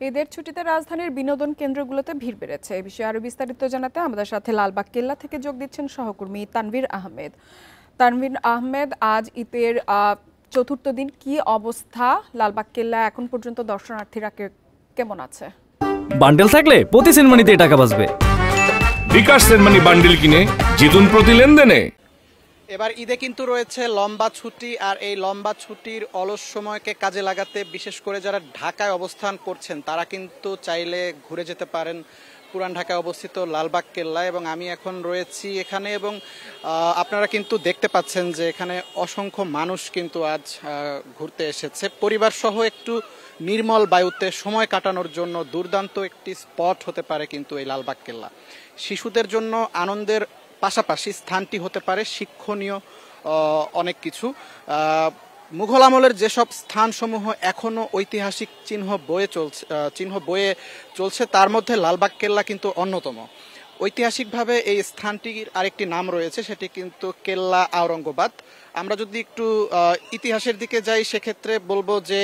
ঈদের ছুটিতে রাজধানীর বিনোদন কেন্দ্রগুলোতে ভিড় বেড়েছে। এই বিষয়ে আরো বিস্তারিত জানাতে আমাদের সাথে লালবাগ কেল্লা থেকে যোগ দিচ্ছেন সহকর্মী তানভীর আহমেদ। তানভীর আহমেদ, আজ ঈদের চতুর্থ দিন, কি অবস্থা লালবাগ কেল্লা? এখন পর্যন্ত দর্শনার্থীরা কেমন আছে? বান্ডেল থাকলে প্রতি সেনমানিতে টাকা বাঁচবে। বিকাশ সেনমানি বান্ডেল কিনে জিতুন প্রতি লেনদেনে। এবার ঈদে কিন্তু রয়েছে লম্বা ছুটি, আর এই লম্বা ছুটির অলস সময়কে কাজে লাগাতে বিশেষ করে যারা ঢাকায় অবস্থান করছেন তারা কিন্তু চাইলে ঘুরে যেতে পারেন পুরান ঢাকায় অবস্থিত লালবাগ কেল্লা। এবং আমি এখন রয়েছি এখানে, এবং আপনারা কিন্তু দেখতে পাচ্ছেন যে এখানে অসংখ্য মানুষ কিন্তু আজ ঘুরতে এসেছে পরিবার সহ। একটু নির্মল বায়ুতে সময় কাটানোর জন্য দুর্দান্ত একটি স্পট হতে পারে কিন্তু এই লালবাগ কেল্লা। শিশুদের জন্য আনন্দের পাশাপাশি স্থানটি হতে পারে শিক্ষণীয় অনেক কিছু। মুঘল আমলের যেসব স্থানসমূহ এখনো ঐতিহাসিক চিহ্ন বয়ে চলছে তার মধ্যে লালবাগ কেল্লা কিন্তু অন্যতম। ঐতিহাসিকভাবে এই স্থানটির আরেকটি নাম রয়েছে, সেটি কিন্তু কেল্লা আওরঙ্গাবাদ। আমরা যদি একটু ইতিহাসের দিকে যাই সেক্ষেত্রে বলবো যে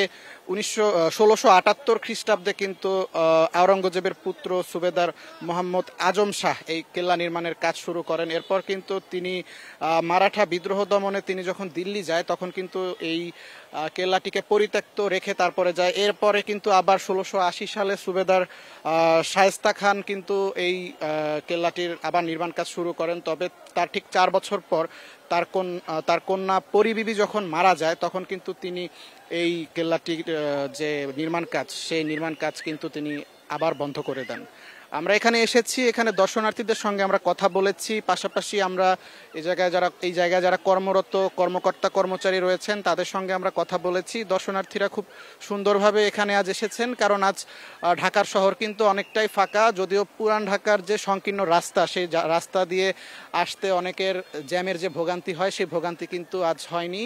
1678 খ্রিস্টাব্দে কিন্তু আওরঙ্গজেবের পুত্র সুবেদার মোহাম্মদ আজম শাহ এই কেল্লা নির্মাণের কাজ শুরু করেন। এরপর কিন্তু তিনি মারাঠা বিদ্রোহ দমনে তিনি যখন দিল্লি যায় তখন কিন্তু এই কেল্লাটিকে পরিত্যক্ত রেখে তারপরে যায়। এরপরে কিন্তু আবার 1680 সালে সুবেদার শায়েস্তা খান কিন্তু এই কেল্লাটির আবার নির্মাণ কাজ শুরু করেন। তবে তার ঠিক 4 বছর পর তার কন্যা পরিবিবি যখন মারা যায় তখন কিন্তু তিনি এই কেল্লাটির যে নির্মাণ কাজ সেই নির্মাণ কাজ কিন্তু তিনি আবার বন্ধ করে দেন। আমরা এখানে এসেছি, এখানে দর্শনার্থীদের সঙ্গে আমরা কথা বলেছি, পাশাপাশি আমরা এই জায়গায় যারা কর্মরত কর্মকর্তা কর্মচারী রয়েছেন তাদের সঙ্গে আমরা কথা বলেছি। দর্শনার্থীরা খুব সুন্দরভাবে এখানে আজ এসেছেন, কারণ আজ ঢাকার শহর কিন্তু অনেকটাই ফাঁকা। যদিও পুরান ঢাকার যে সংকীর্ণ রাস্তা সেই রাস্তা দিয়ে আসতে অনেকের জ্যামের যে ভোগান্তি হয় সেই ভোগান্তি কিন্তু আজ হয়নি,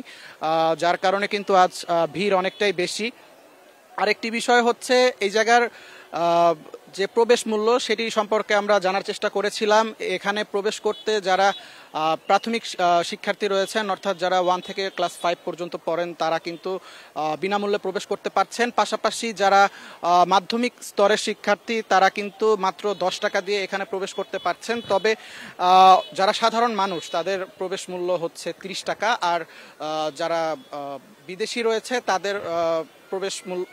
যার কারণে কিন্তু আজ ভিড় অনেকটাই বেশি। আরেকটি বিষয় হচ্ছে এই জায়গার যে প্রবেশ মূল্য সেটি সম্পর্কে আমরা জানার চেষ্টা করেছিলাম। এখানে প্রবেশ করতে যারা প্রাথমিক শিক্ষার্থী রয়েছেন, অর্থাৎ যারা 1 থেকে ক্লাস 5 পর্যন্ত পড়েন তারা কিন্তু বিনামূল্যে প্রবেশ করতে পারছেন। পাশাপাশি যারা মাধ্যমিক স্তরের শিক্ষার্থী তারা কিন্তু মাত্র 10 টাকা দিয়ে এখানে প্রবেশ করতে পারছেন। তবে যারা সাধারণ মানুষ তাদের প্রবেশ মূল্য হচ্ছে 30 টাকা, আর যারা বিদেশি রয়েছে তাদের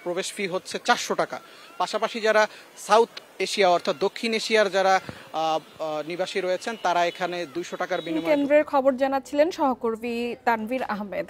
প্রবেশ ফি হচ্ছে 400 টাকা। পাশাপাশি যারা সাউথ এশিয়া অর্থাৎ দক্ষিণ এশিয়ার যারা নিবাসী রয়েছেন তারা এখানে 200 টাকার বিনিময়ে। কেন্দ্রের খবর জানাচ্ছিলেন সহকর্মী তানভীর আহমেদ।